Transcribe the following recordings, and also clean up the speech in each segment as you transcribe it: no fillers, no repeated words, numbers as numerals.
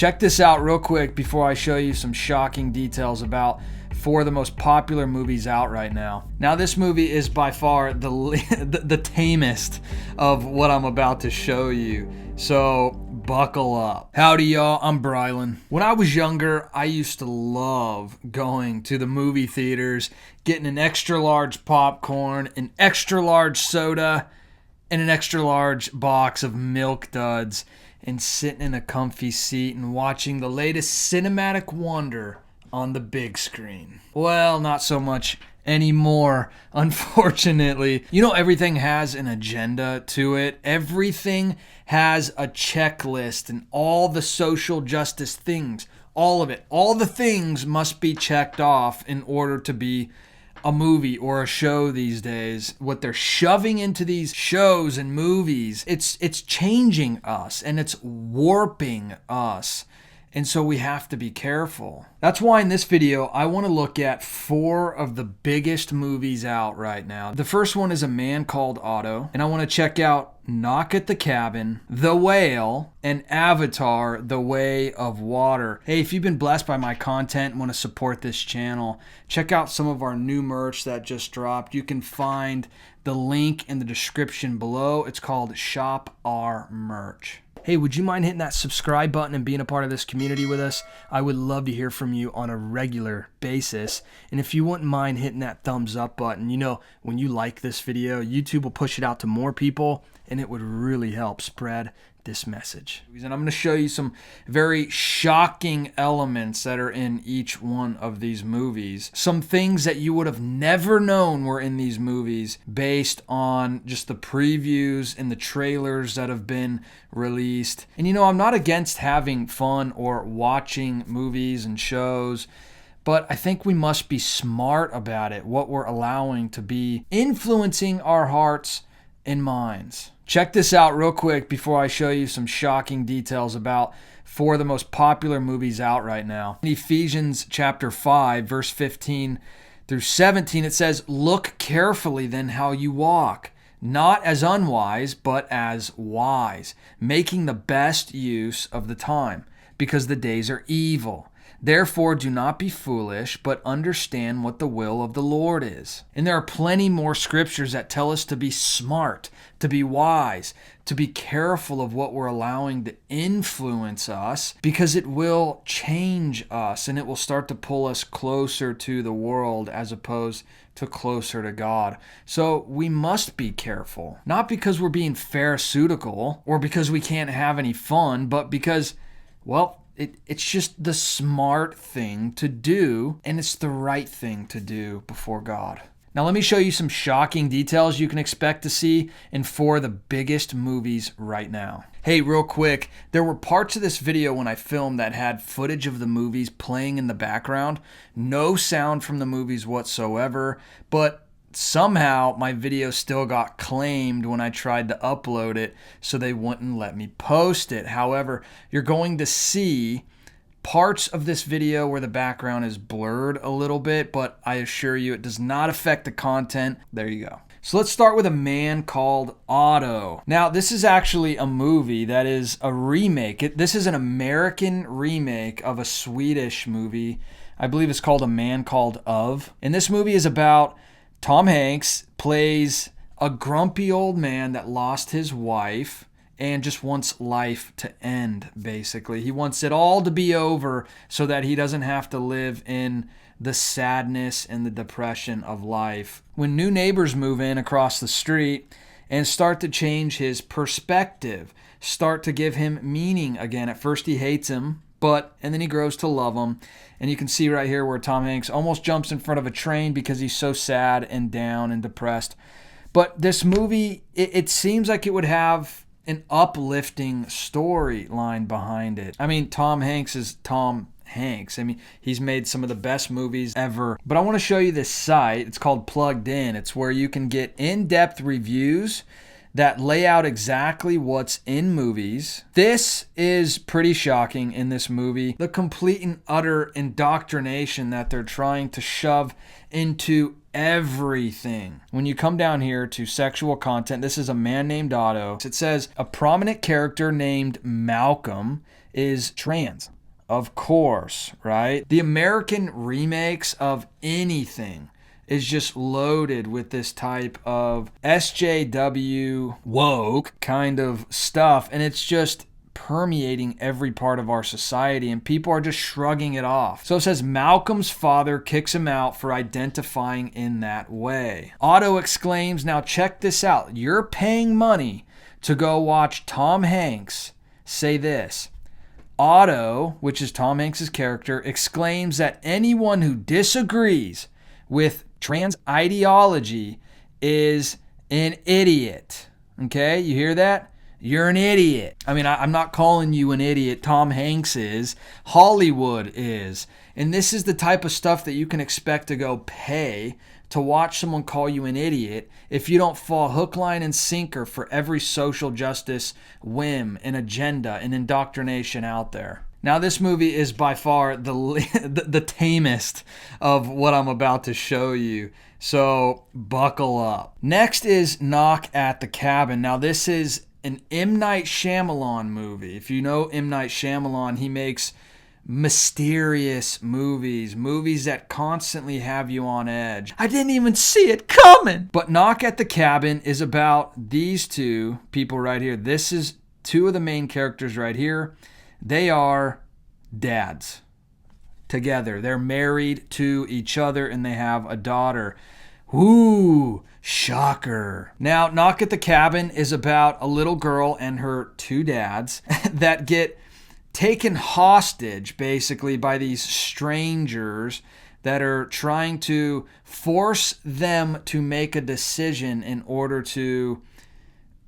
Check this out real quick before I show you some shocking details about 4 of the most popular movies out right now. Now, this movie is by far the tamest of what I'm about to show you, so buckle up. Howdy, y'all. I'm Brylan. When I was younger, I used to love going to the movie theaters, getting an extra large popcorn, an extra large soda, and an extra large box of Milk Duds, and sitting in a comfy seat and watching the latest cinematic wonder on the big screen. Well, not so much anymore, unfortunately. You know, everything has an agenda to it. Everything has a checklist, and all the social justice things, all of it, all the things must be checked off in order to be a movie or a show these days. What they're shoving into these shows and movies, it's changing us and it's warping us. And so we have to be careful. That's why in this video, I want to look at 4 of the biggest movies out right now. The first one is A Man Called Otto, and I want to check out Knock at the Cabin, The Whale, and Avatar, The Way of Water. Hey, if you've been blessed by my content and want to support this channel, check out some of our new merch that just dropped. You can find the link in the description below. It's called Shop Our Merch. Hey, would you mind hitting that subscribe button and being a part of this community with us? I would love to hear from you on a regular basis. And if you wouldn't mind hitting that thumbs up button, you know, when you like this video, YouTube will push it out to more people, and it would really help spread this message. And I'm going to show you some very shocking elements that are in each one of these movies. Some things that you would have never known were in these movies based on just the previews and the trailers that have been released. And you know, I'm not against having fun or watching movies and shows, but I think we must be smart about it, what we're allowing to be influencing our hearts and minds. Check this out real quick before I show you some shocking details about 4 of the most popular movies out right now. In Ephesians chapter 5, verse 15 through 17, it says, "Look carefully then how you walk, not as unwise, but as wise, making the best use of the time, because the days are evil. Therefore, do not be foolish, but understand what the will of the Lord is." And there are plenty more scriptures that tell us to be smart, to be wise, to be careful of what we're allowing to influence us, because it will change us and it will start to pull us closer to the world as opposed to closer to God. So we must be careful, not because we're being pharisaical or because we can't have any fun, but because, well, it's just the smart thing to do, and it's the right thing to do before God. Now let me show you some shocking details you can expect to see in 4 of the biggest movies right now. Hey, real quick, there were parts of this video when I filmed that had footage of the movies playing in the background. No sound from the movies whatsoever, but somehow my video still got claimed when I tried to upload it, so they wouldn't let me post it. However, you're going to see parts of this video where the background is blurred a little bit, but I assure you it does not affect the content. There you go. So let's start with A Man Called Otto. Now, this is actually a movie that is a remake. This is an American remake of a Swedish movie. I believe it's called A Man Called Of. And this movie is about Tom Hanks plays a grumpy old man that lost his wife and just wants life to end, basically. He wants it all to be over so that he doesn't have to live in the sadness and the depression of life. When new neighbors move in across the street and start to change his perspective, start to give him meaning again. At first he hates him, and then he grows to love him. And you can see right here where Tom Hanks almost jumps in front of a train because he's so sad and down and depressed. But this movie, it seems like it would have an uplifting storyline behind it. I mean, Tom Hanks is Tom Hanks. I mean, he's made some of the best movies ever. But I want to show you this site. It's called Plugged In. It's where you can get in-depth reviews that lay out exactly what's in movies. This is pretty shocking in this movie. The complete and utter indoctrination that they're trying to shove into everything. When you come down here to sexual content, this is A Man Named Otto. It says, a prominent character named Malcolm is trans. Of course, right? The American remakes of anything is just loaded with this type of SJW woke kind of stuff, and it's just permeating every part of our society, and people are just shrugging it off. So it says Malcolm's father kicks him out for identifying in that way. Otto exclaims, now check this out. You're paying money to go watch Tom Hanks say this. Otto, which is Tom Hanks' character, exclaims that anyone who disagrees with trans ideology is an idiot. Okay, you hear that? You're an idiot. I mean, I'm not calling you an idiot. Tom Hanks is. Hollywood is. And this is the type of stuff that you can expect to go pay to watch someone call you an idiot if you don't fall hook, line, and sinker for every social justice whim and agenda and indoctrination out there. Now, this movie is by far the tamest of what I'm about to show you. So buckle up. Next is Knock at the Cabin. Now, this is an M. Night Shyamalan movie. If you know M. Night Shyamalan, he makes mysterious movies that constantly have you on edge. I didn't even see it coming. But Knock at the Cabin is about these two people right here. This is two of the main characters right here. They are dads together. They're married to each other and they have a daughter. Ooh, shocker. Now, Knock at the Cabin is about a little girl and her two dads that get taken hostage basically by these strangers that are trying to force them to make a decision in order to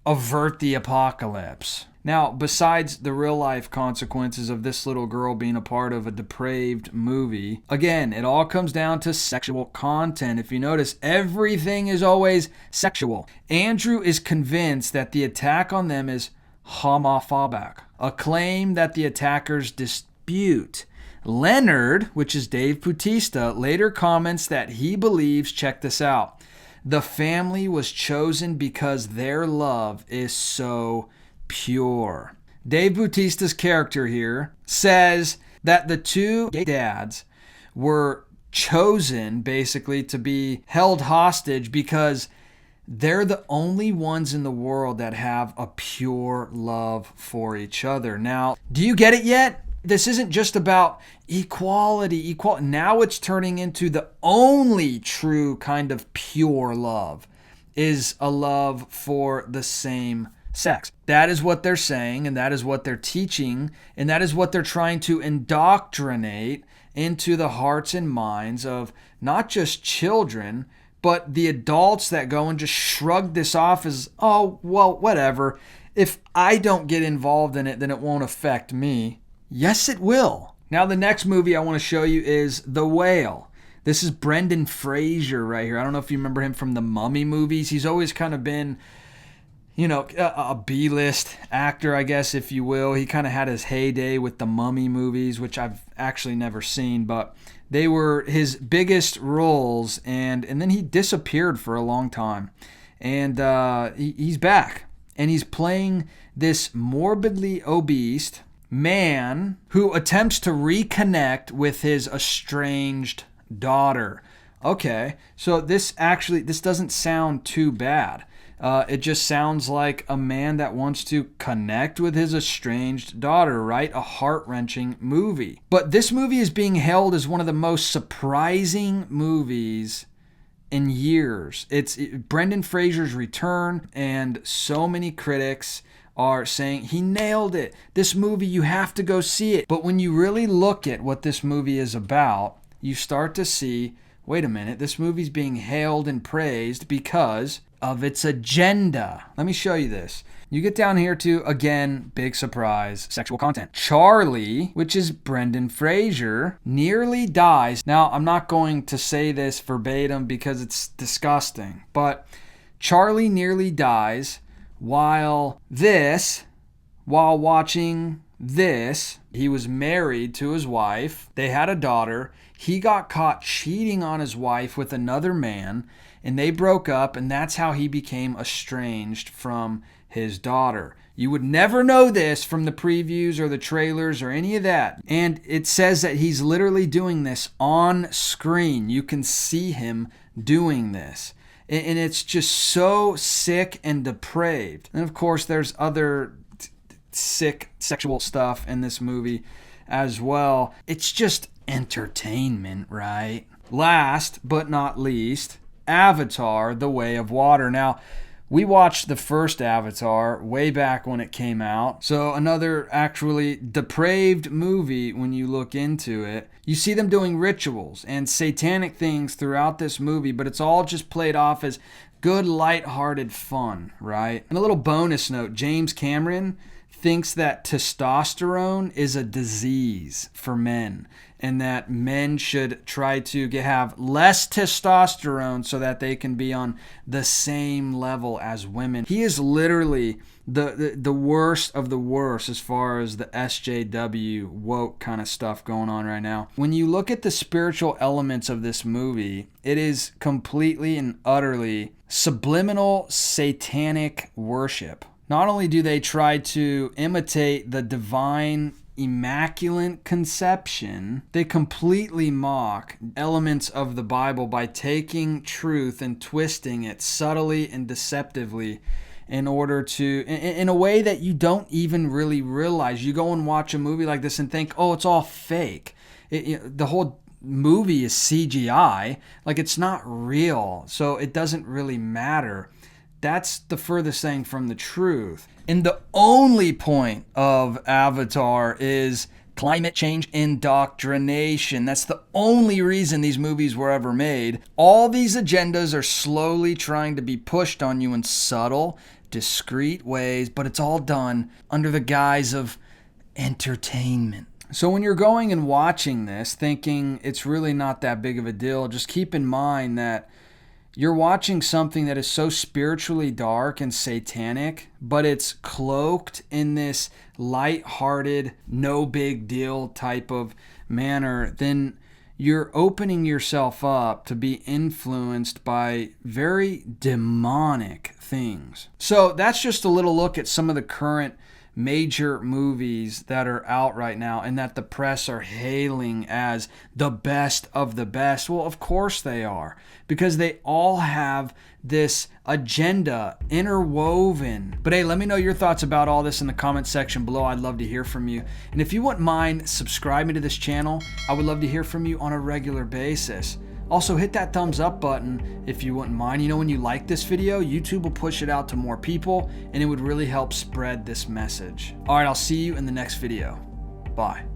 avert the apocalypse. Now, besides the real life consequences of this little girl being a part of a depraved movie, again, it all comes down to sexual content. If you notice, everything is always sexual. Andrew is convinced that the attack on them is homophobic, a claim that the attackers dispute. Leonard, which is Dave Bautista, later comments that he believes, check this out, the family was chosen because their love is so pure. Dave Bautista's character here says that the two gay dads were chosen basically to be held hostage because they're the only ones in the world that have a pure love for each other. Now, do you get it yet? This isn't just about equality. Now it's turning into the only true kind of pure love is a love for the same sex. That is what they're saying, and that is what they're teaching, and that is what they're trying to indoctrinate into the hearts and minds of not just children, but the adults that go and just shrug this off as, oh, well, whatever. If I don't get involved in it, then it won't affect me. Yes, it will. Now, the next movie I want to show you is The Whale. This is Brendan Fraser right here. I don't know if you remember him from the Mummy movies. He's always kind of been, you know, a B-list actor, I guess, if you will. He kind of had his heyday with the Mummy movies, which I've actually never seen, but they were his biggest roles, and then he disappeared for a long time. And he's back, and he's playing this morbidly obese man who attempts to reconnect with his estranged daughter. Okay, so this doesn't sound too bad. It just sounds like a man that wants to connect with his estranged daughter, right? A heart-wrenching movie. But this movie is being hailed as one of the most surprising movies in years. It's Brendan Fraser's return, and so many critics are saying he nailed it. This movie, you have to go see it. But when you really look at what this movie is about, you start to see, wait a minute, this movie's being hailed and praised because of its agenda. Let me show you this. You get down here to, again, big surprise, sexual content. Charlie, which is Brendan Fraser, nearly dies. Now, I'm not going to say this verbatim because it's disgusting, but Charlie nearly dies while watching this. He was married to his wife. They had a daughter. He got caught cheating on his wife with another man, and they broke up, and that's how he became estranged from his daughter. You would never know this from the previews or the trailers or any of that. And it says that he's literally doing this on screen. You can see him doing this. And it's just so sick and depraved. And of course, there's other sick sexual stuff in this movie as well. It's just entertainment, right? Last but not least, Avatar: The Way of Water. Now, we watched the first Avatar way back when it came out. So another actually depraved movie when you look into it. You see them doing rituals and satanic things throughout this movie, but it's all just played off as good, lighthearted fun, right? And a little bonus note, James Cameron thinks that testosterone is a disease for men and that men should try to have less testosterone so that they can be on the same level as women. He is literally the worst of the worst as far as the SJW woke kind of stuff going on right now. When you look at the spiritual elements of this movie, it is completely and utterly subliminal satanic worship. Not only do they try to imitate the divine immaculate conception, they completely mock elements of the Bible by taking truth and twisting it subtly and deceptively in order to, in a way that you don't even really realize. You go and watch a movie like this and think, oh, it's all fake. The whole movie is CGI. Like, it's not real, so it doesn't really matter. That's the furthest thing from the truth. And the only point of Avatar is climate change indoctrination. That's the only reason these movies were ever made. All these agendas are slowly trying to be pushed on you in subtle, discreet ways, but it's all done under the guise of entertainment. So when you're going and watching this, thinking it's really not that big of a deal, just keep in mind that you're watching something that is so spiritually dark and satanic, but it's cloaked in this light-hearted, no big deal type of manner. Then you're opening yourself up to be influenced by very demonic things. So that's just a little look at some of the current major movies that are out right now and that the press are hailing as the best of the best. Well, of course they are, because they all have this agenda interwoven. But hey, let me know your thoughts about all this in the comment section below. I'd love to hear from you. And if you wouldn't mind subscribing to this channel, I would love to hear from you on a regular basis. Also, hit that thumbs up button if you wouldn't mind. You know, when you like this video, YouTube will push it out to more people, and it would really help spread this message. All right, I'll see you in the next video. Bye.